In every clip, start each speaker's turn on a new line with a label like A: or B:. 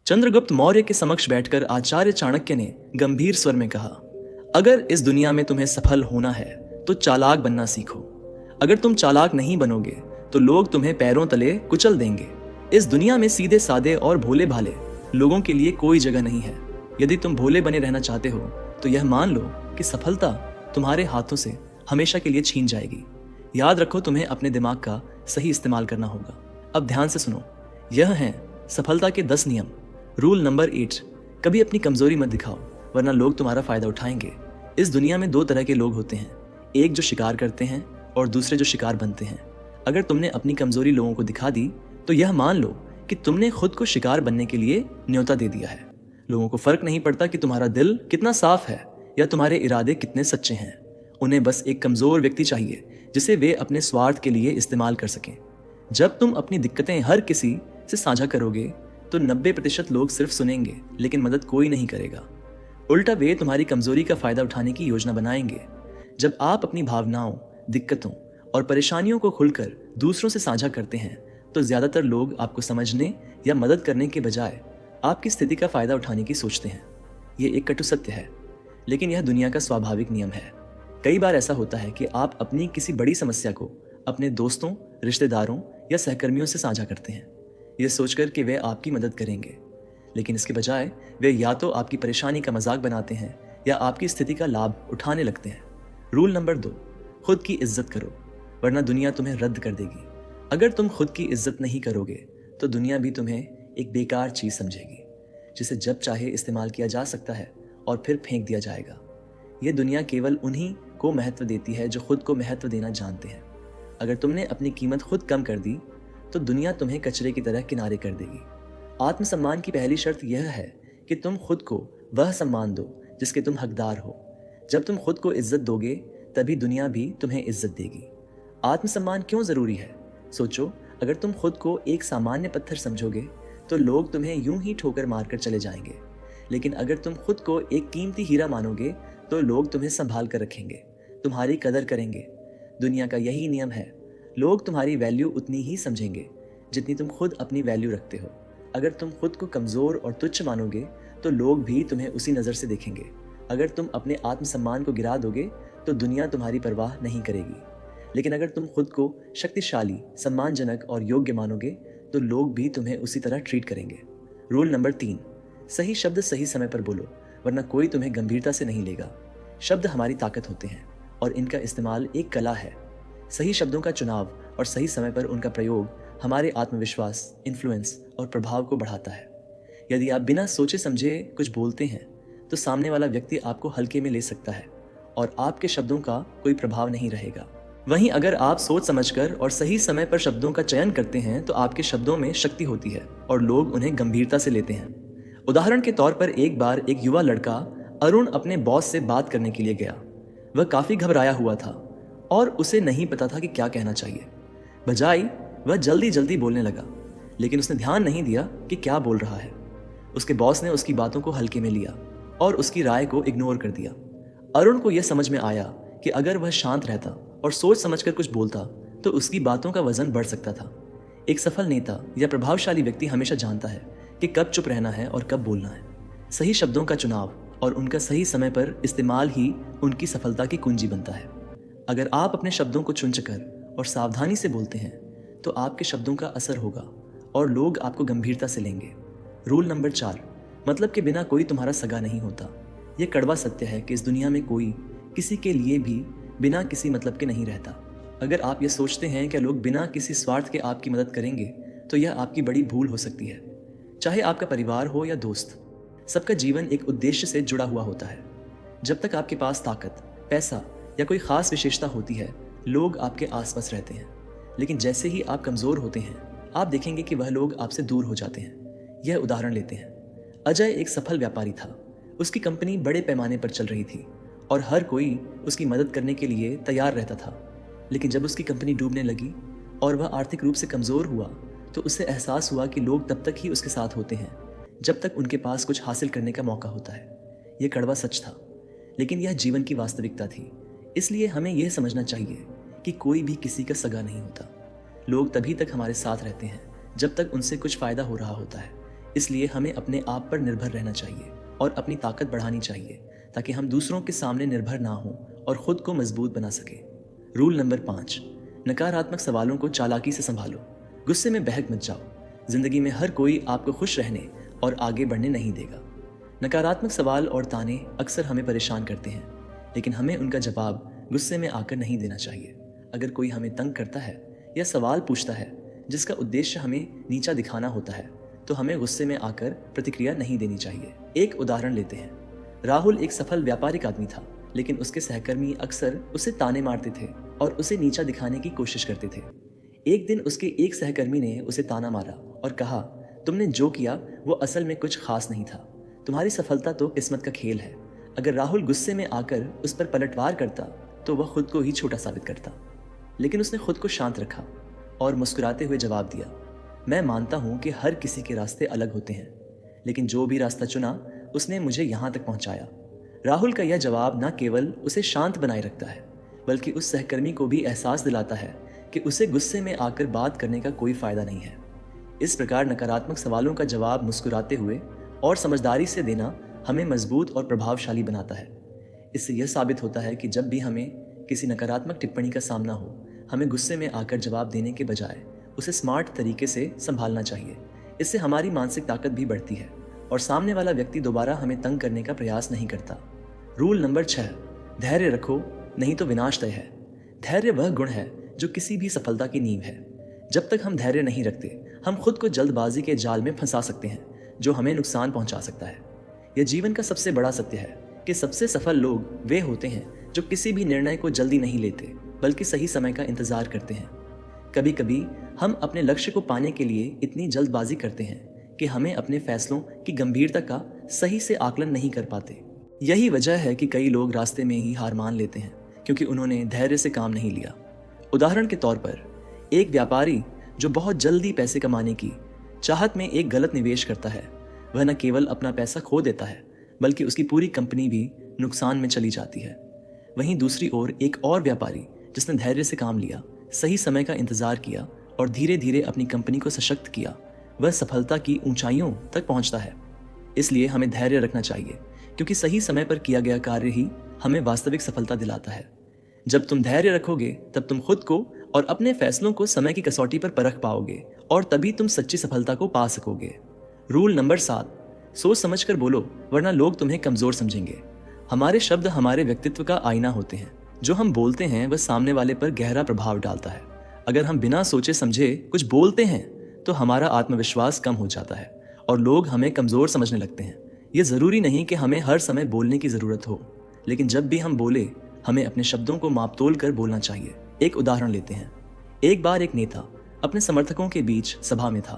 A: चंद्रगुप्त मौर्य के समक्ष बैठकर आचार्य चाणक्य ने गंभीर स्वर में कहा, अगर इस दुनिया में तुम्हें सफल होना है तो चालाक बनना सीखो। अगर तुम चालाक नहीं बनोगे तो लोग तुम्हें पैरों तले कुचल देंगे। इस दुनिया में सीधे सादे और भोले भाले लोगों के लिए कोई जगह नहीं है। यदि तुम भोले बने रहना चाहते हो तो यह मान लो कि सफलता तुम्हारे हाथों से हमेशा के लिए छीन जाएगी। याद रखो, तुम्हें अपने दिमाग का सही इस्तेमाल करना होगा। अब ध्यान से सुनो, यह हैं सफलता के 10 नियम। रूल नंबर 8, कभी अपनी कमजोरी मत दिखाओ वरना लोग तुम्हारा फायदा उठाएंगे। इस दुनिया में 2 तरह के लोग होते हैं, एक जो शिकार करते हैं और दूसरे जो शिकार बनते हैं। अगर तुमने अपनी कमजोरी लोगों को दिखा दी तो यह मान लो कि तुमने खुद को शिकार बनने के लिए न्योता दे दिया है। लोगों को फर्क नहीं पड़ता कि तुम्हारा दिल कितना साफ है या तुम्हारे इरादे कितने सच्चे हैं। उन्हें बस एक कमजोर व्यक्ति चाहिए जिसे वे अपने स्वार्थ के लिए इस्तेमाल कर सकें। जब तुम अपनी दिक्कतें हर किसी से साझा करोगे तो 90% लोग सिर्फ सुनेंगे लेकिन मदद कोई नहीं करेगा। उल्टा वे तुम्हारी कमजोरी का फायदा उठाने की योजना बनाएंगे। जब आप अपनी भावनाओं, दिक्कतों और परेशानियों को खुलकर दूसरों से साझा करते हैं तो ज्यादातर लोग आपको समझने या मदद करने के बजाय आपकी स्थिति का फायदा उठाने की सोचते हैं। ये एक कटु सत्य है, लेकिन यह दुनिया का स्वाभाविक नियम है। कई बार ऐसा होता है कि आप अपनी किसी बड़ी समस्या को अपने दोस्तों, रिश्तेदारों या सहकर्मियों से साझा करते हैं, ये सोचकर कि वे आपकी मदद करेंगे, लेकिन इसके बजाय वे या तो आपकी परेशानी का मजाक बनाते हैं या आपकी स्थिति का लाभ उठाने लगते हैं। रूल नंबर 2, खुद की इज्जत करो वरना दुनिया तुम्हें रद्द कर देगी। अगर तुम खुद की इज्जत नहीं करोगे तो दुनिया भी तुम्हें एक बेकार चीज समझेगी जिसे जब चाहे इस्तेमाल किया जा सकता है और फिर फेंक दिया जाएगा। यह दुनिया केवल उन्हीं को महत्व देती है जो खुद को महत्व देना जानते हैं। अगर तुमने अपनी कीमत खुद कम कर दी तो दुनिया तुम्हें कचरे की तरह किनारे कर देगी। आत्मसम्मान की पहली शर्त यह है कि तुम खुद को वह सम्मान दो जिसके तुम हकदार हो। जब तुम खुद को इज्जत दोगे तभी दुनिया भी तुम्हें इज्जत देगी। आत्मसम्मान क्यों जरूरी है? सोचो, अगर तुम खुद को एक सामान्य पत्थर समझोगे तो लोग तुम्हें यूं ही ठोकर मारकर चले जाएंगे, लेकिन अगर तुम खुद को एक कीमती हीरा मानोगे तो लोग तुम्हें संभाल कर रखेंगे, तुम्हारी कदर करेंगे। दुनिया का यही नियम है, लोग तुम्हारी वैल्यू उतनी ही समझेंगे जितनी तुम खुद अपनी वैल्यू रखते हो। अगर तुम खुद को कमजोर और तुच्छ मानोगे तो लोग भी तुम्हें उसी नज़र से देखेंगे। अगर तुम अपने आत्मसम्मान को गिरा दोगे तो दुनिया तुम्हारी परवाह नहीं करेगी, लेकिन अगर तुम खुद को शक्तिशाली, सम्मानजनक और योग्य मानोगे तो लोग भी तुम्हें उसी तरह ट्रीट करेंगे। रूल नंबर 3, सही शब्द सही समय पर बोलो वरना कोई तुम्हें गंभीरता से नहीं लेगा। शब्द हमारी ताकत होते हैं और इनका इस्तेमाल एक कला है। सही शब्दों का चुनाव और सही समय पर उनका प्रयोग हमारे आत्मविश्वास, इन्फ्लुएंस और प्रभाव को बढ़ाता है। यदि आप बिना सोचे समझे कुछ बोलते हैं तो सामने वाला व्यक्ति आपको हल्के में ले सकता है और आपके शब्दों का कोई प्रभाव नहीं रहेगा। वहीं अगर आप सोच समझकर और सही समय पर शब्दों का चयन करते हैं तो आपके शब्दों में शक्ति होती है और लोग उन्हें गंभीरता से लेते हैं। उदाहरण के तौर पर एक बार एक युवा लड़का अरुण अपने बॉस से बात करने के लिए गया। वह काफी घबराया हुआ था और उसे नहीं पता था कि क्या कहना चाहिए। बजाय वह जल्दी जल्दी बोलने लगा, लेकिन उसने ध्यान नहीं दिया कि क्या बोल रहा है। उसके बॉस ने उसकी बातों को हल्के में लिया और उसकी राय को इग्नोर कर दिया। अरुण को यह समझ में आया कि अगर वह शांत रहता और सोच समझकर कुछ बोलता तो उसकी बातों का वजन बढ़ सकता था। एक सफल नेता या प्रभावशाली व्यक्ति हमेशा जानता है कि कब चुप रहना है और कब बोलना है। सही शब्दों का चुनाव और उनका सही समय पर इस्तेमाल ही उनकी सफलता की कुंजी बनता है। अगर आप अपने शब्दों को चुनकर और सावधानी से बोलते हैं तो आपके शब्दों का असर होगा और लोग आपको गंभीरता से लेंगे। रूल नंबर 4, मतलब के बिना कोई तुम्हारा सगा नहीं होता। यह कड़वा सत्य है कि इस दुनिया में कोई किसी के लिए भी बिना किसी मतलब के नहीं रहता। अगर आप ये सोचते हैं कि लोग बिना किसी स्वार्थ के आपकी मदद करेंगे तो यह आपकी बड़ी भूल हो सकती है। चाहे आपका परिवार हो या दोस्त, सबका जीवन एक उद्देश्य से जुड़ा हुआ होता है। जब तक आपके पास ताकत, पैसा या कोई खास विशेषता होती है, लोग आपके आसपास रहते हैं, लेकिन जैसे ही आप कमजोर होते हैं आप देखेंगे कि वह लोग आपसे दूर हो जाते हैं। यह उदाहरण लेते हैं। अजय एक सफल व्यापारी था। उसकी कंपनी बड़े पैमाने पर चल रही थी और हर कोई उसकी मदद करने के लिए तैयार रहता था, लेकिन जब उसकी कंपनी डूबने लगी और वह आर्थिक रूप से कमज़ोर हुआ तो उसे एहसास हुआ कि लोग तब तक ही उसके साथ होते हैं जब तक उनके पास कुछ हासिल करने का मौका होता है। यह कड़वा सच था, लेकिन यह जीवन की वास्तविकता थी। इसलिए हमें यह समझना चाहिए कि कोई भी किसी का सगा नहीं होता। लोग तभी तक हमारे साथ रहते हैं जब तक उनसे कुछ फ़ायदा हो रहा होता है। इसलिए हमें अपने आप पर निर्भर रहना चाहिए और अपनी ताकत बढ़ानी चाहिए ताकि हम दूसरों के सामने निर्भर ना हों और खुद को मजबूत बना सके। रूल नंबर 5, नकारात्मक सवालों को चालाकी से संभालो। गुस्से में बहक मत जाओ। जिंदगी में हर कोई आपको खुश रहने और आगे बढ़ने नहीं देगा। नकारात्मक सवाल और ताने अक्सर हमें परेशान करते हैं, लेकिन हमें उनका जवाब गुस्से में आकर नहीं देना चाहिए। अगर कोई हमें तंग करता है या सवाल पूछता है जिसका उद्देश्य हमें नीचा दिखाना होता है, तो हमें गुस्से में आकर प्रतिक्रिया नहीं देनी चाहिए। एक उदाहरण लेते हैं। राहुल एक सफल व्यापारिक आदमी था, लेकिन उसके सहकर्मी अक्सर उसे ताने मारते थे और उसे नीचा दिखाने की कोशिश करते थे। एक दिन उसके एक सहकर्मी ने उसे ताना मारा और कहा, तुमने जो किया वो असल में कुछ खास नहीं था। तुम्हारी सफलता तो किस्मत का खेल है। अगर राहुल गुस्से में आकर उस पर पलटवार करता तो वह खुद को ही छोटा साबित करता, लेकिन उसने खुद को शांत रखा और मुस्कुराते हुए जवाब दिया, मैं मानता हूं कि हर किसी के रास्ते अलग होते हैं, लेकिन जो भी रास्ता चुना उसने मुझे यहां तक पहुंचाया। राहुल का यह जवाब न केवल उसे शांत बनाए रखता है, बल्कि उस सहकर्मी को भी एहसास दिलाता है कि उसे गुस्से में आकर बात करने का कोई फायदा नहीं है। इस प्रकार नकारात्मक सवालों का जवाब मुस्कुराते हुए और समझदारी से देना हमें मजबूत और प्रभावशाली बनाता है। इससे यह साबित होता है कि जब भी हमें किसी नकारात्मक टिप्पणी का सामना हो, हमें गुस्से में आकर जवाब देने के बजाय उसे स्मार्ट तरीके से संभालना चाहिए। इससे हमारी मानसिक ताकत भी बढ़ती है और सामने वाला व्यक्ति दोबारा हमें तंग करने का प्रयास नहीं करता। रूल नंबर 6, धैर्य रखो, नहीं तो विनाश तय है। धैर्य वह गुण है जो किसी भी सफलता की नींव है। जब तक हम धैर्य नहीं रखते, हम खुद को जल्दबाजी के जाल में फंसा सकते हैं जो हमें नुकसान पहुंचा सकता है। यह जीवन का सबसे बड़ा सत्य है कि सबसे सफल लोग वे होते हैं जो किसी भी निर्णय को जल्दी नहीं लेते, बल्कि सही समय का इंतजार करते हैं। कभी कभी हम अपने लक्ष्य को पाने के लिए इतनी जल्दबाजी करते हैं कि हमें अपने फैसलों की गंभीरता का सही से आकलन नहीं कर पाते। यही वजह है कि कई लोग रास्ते में ही हार मान लेते हैं, क्योंकि उन्होंने धैर्य से काम नहीं लिया। उदाहरण के तौर पर, एक व्यापारी जो बहुत जल्दी पैसे कमाने की चाहत में एक गलत निवेश करता है, वह न केवल अपना पैसा खो देता है, बल्कि उसकी पूरी कंपनी भी नुकसान में चली जाती है। वहीं दूसरी ओर एक और व्यापारी जिसने धैर्य से काम लिया, सही समय का इंतजार किया और धीरे धीरे अपनी कंपनी को सशक्त किया, वह सफलता की ऊंचाइयों तक पहुंचता है। इसलिए हमें धैर्य रखना चाहिए, क्योंकि सही समय पर किया गया कार्य ही हमें वास्तविक सफलता दिलाता है। जब तुम धैर्य रखोगे, तब तुम खुद को और अपने फैसलों को समय की कसौटी पर परख पाओगे और तभी तुम सच्ची सफलता को पा सकोगे। रूल नंबर 7, सोच समझ कर बोलो, वरना लोग तुम्हें कमजोर समझेंगे। हमारे शब्द हमारे व्यक्तित्व का आईना होते हैं। जो हम बोलते हैं वह सामने वाले पर गहरा प्रभाव डालता है। अगर हम बिना सोचे समझे कुछ बोलते हैं तो हमारा आत्मविश्वास कम हो जाता है और लोग हमें कमजोर समझने लगते हैं। ये जरूरी नहीं कि हमें हर समय बोलने की जरूरत हो, लेकिन जब भी हम बोले, हमें अपने शब्दों को मापतोल कर बोलना चाहिए। एक उदाहरण लेते हैं। एक बार एक नेता अपने समर्थकों के बीच सभा में था।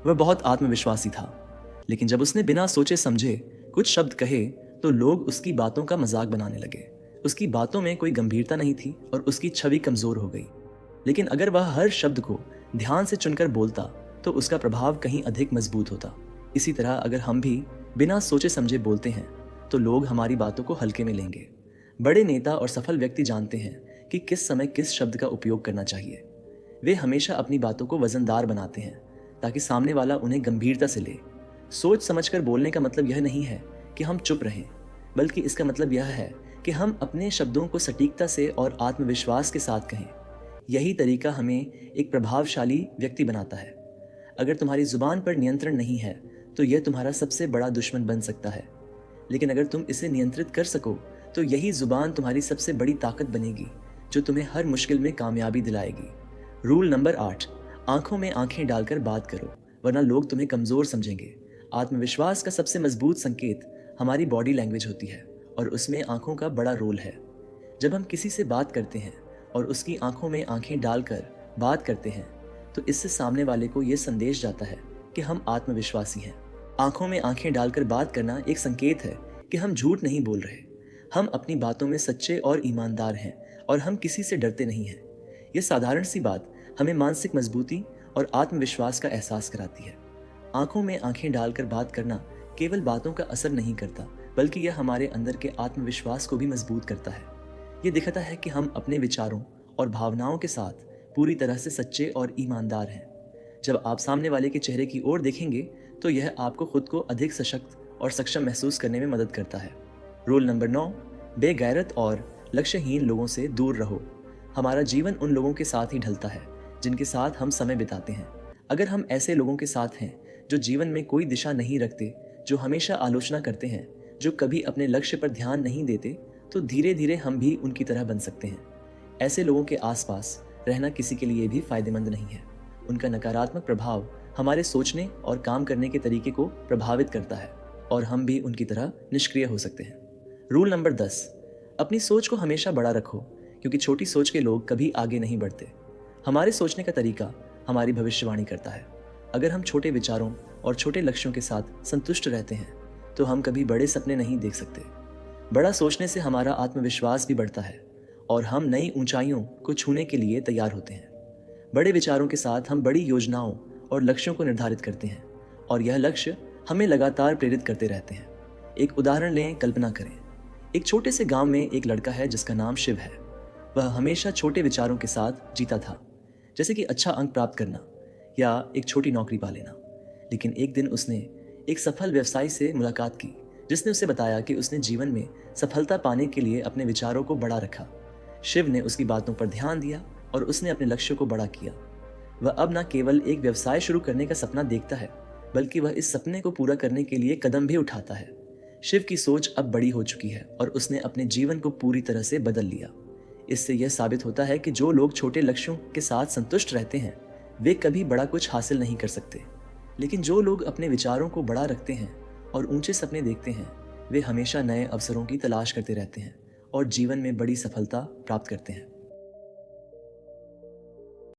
A: वह बहुत आत्मविश्वासी था, लेकिन जब उसने बिना सोचे समझे कुछ शब्द कहे तो लोग उसकी बातों का मजाक बनाने लगे। उसकी बातों में कोई गंभीरता नहीं थी और उसकी छवि कमजोर हो गई। लेकिन अगर वह हर शब्द को ध्यान से चुनकर बोलता तो उसका प्रभाव कहीं अधिक मजबूत होता। इसी तरह अगर हम भी बिना सोचे समझे बोलते हैं तो लोग हमारी बातों को हल्के में लेंगे। बड़े नेता और सफल व्यक्ति जानते हैं कि किस समय किस शब्द का उपयोग करना चाहिए। वे हमेशा अपनी बातों को वजनदार बनाते हैं ताकि सामने वाला उन्हें गंभीरता से ले। सोच समझकर बोलने का मतलब यह नहीं है कि हम चुप रहें, बल्कि इसका मतलब यह है कि हम अपने शब्दों को सटीकता से और आत्मविश्वास के साथ कहें। यही तरीका हमें एक प्रभावशाली व्यक्ति बनाता है। अगर तुम्हारी जुबान पर नियंत्रण नहीं है तो यह तुम्हारा सबसे बड़ा दुश्मन बन सकता है, लेकिन अगर तुम इसे नियंत्रित कर सको तो यही जुबान तुम्हारी सबसे बड़ी ताकत बनेगी, जो तुम्हें हर मुश्किल में कामयाबी दिलाएगी। रूल नंबर 8, आंखों में आंखें डालकर बात करो, वरना लोग तुम्हें कमजोर समझेंगे। आत्मविश्वास का सबसे मजबूत संकेत हमारी बॉडी लैंग्वेज होती है और उसमें आंखों का बड़ा रोल है। जब हम किसी से बात करते हैं और उसकी आंखों में आंखें डालकर बात करते हैं तो इससे सामने वाले को यह संदेश जाता है कि हम आत्मविश्वासी हैं। आंखों में आंखें डालकर बात करना एक संकेत है कि हम झूठ नहीं बोल रहे, हम अपनी बातों में सच्चे और ईमानदार हैं और हम किसी से डरते नहीं हैं। यह साधारण सी बात हमें मानसिक मजबूती और आत्मविश्वास का एहसास कराती है। आंखों में आंखें डालकर बात करना केवल बातों का असर नहीं करता, बल्कि यह हमारे अंदर के आत्मविश्वास को भी मजबूत करता है। यह दिखाता है कि हम अपने विचारों और भावनाओं के साथ पूरी तरह से सच्चे और ईमानदार हैं। जब आप सामने वाले के चेहरे की ओर देखेंगे तो यह आपको खुद को अधिक सशक्त और सक्षम महसूस करने में मदद करता है। रूल नंबर 9, बेगैरत और लक्ष्यहीन लोगों से दूर रहो। हमारा जीवन उन लोगों के साथ ही ढलता है जिनके साथ हम समय बिताते हैं। अगर हम ऐसे लोगों के साथ हैं जो जीवन में कोई दिशा नहीं रखते, जो हमेशा आलोचना करते हैं, जो कभी अपने लक्ष्य पर ध्यान नहीं देते, तो धीरे धीरे हम भी उनकी तरह बन सकते हैं। ऐसे लोगों के आसपास रहना किसी के लिए भी फायदेमंद नहीं है। उनका नकारात्मक प्रभाव हमारे सोचने और काम करने के तरीके को प्रभावित करता है और हम भी उनकी तरह निष्क्रिय हो सकते हैं। रूल नंबर 10, अपनी सोच को हमेशा बड़ा रखो, क्योंकि छोटी सोच के लोग कभी आगे नहीं बढ़ते। हमारे सोचने का तरीका हमारी भविष्यवाणी करता है। अगर हम छोटे विचारों और छोटे लक्ष्यों के साथ संतुष्ट रहते हैं तो हम कभी बड़े सपने नहीं देख सकते। बड़ा सोचने से हमारा आत्मविश्वास भी बढ़ता है और हम नई ऊंचाइयों को छूने के लिए तैयार होते हैं। बड़े विचारों के साथ हम बड़ी योजनाओं और लक्ष्यों को निर्धारित करते हैं और यह लक्ष्य हमें लगातार प्रेरित करते रहते हैं। एक उदाहरण लें, कल्पना करें। एक छोटे से गांव में एक लड़का है जिसका नाम शिव है। वह हमेशा छोटे विचारों के साथ जीता था, जैसे कि अच्छा अंक प्राप्त करना या एक छोटी नौकरी पा लेना। लेकिन एक दिन उसने एक सफल व्यवसायी से मुलाकात की जिसने उसे बताया कि उसने जीवन में सफलता पाने के लिए अपने विचारों को बड़ा रखा। शिव ने उसकी बातों पर ध्यान दिया और उसने अपने लक्ष्य को बड़ा किया। वह अब न केवल एक व्यवसाय शुरू करने का सपना देखता है, बल्कि वह इस सपने को पूरा करने के लिए कदम भी उठाता है। शिव की सोच अब बड़ी हो चुकी है और उसने अपने जीवन को पूरी तरह से बदल लिया। इससे यह साबित होता है कि जो लोग छोटे लक्ष्यों के साथ संतुष्ट रहते हैं वे कभी बड़ा कुछ हासिल नहीं कर सकते, लेकिन जो लोग अपने विचारों को बड़ा रखते हैं और ऊंचे सपने देखते हैं वे हमेशा नए अवसरों की तलाश करते रहते हैं और जीवन में बड़ी सफलता प्राप्त करते हैं।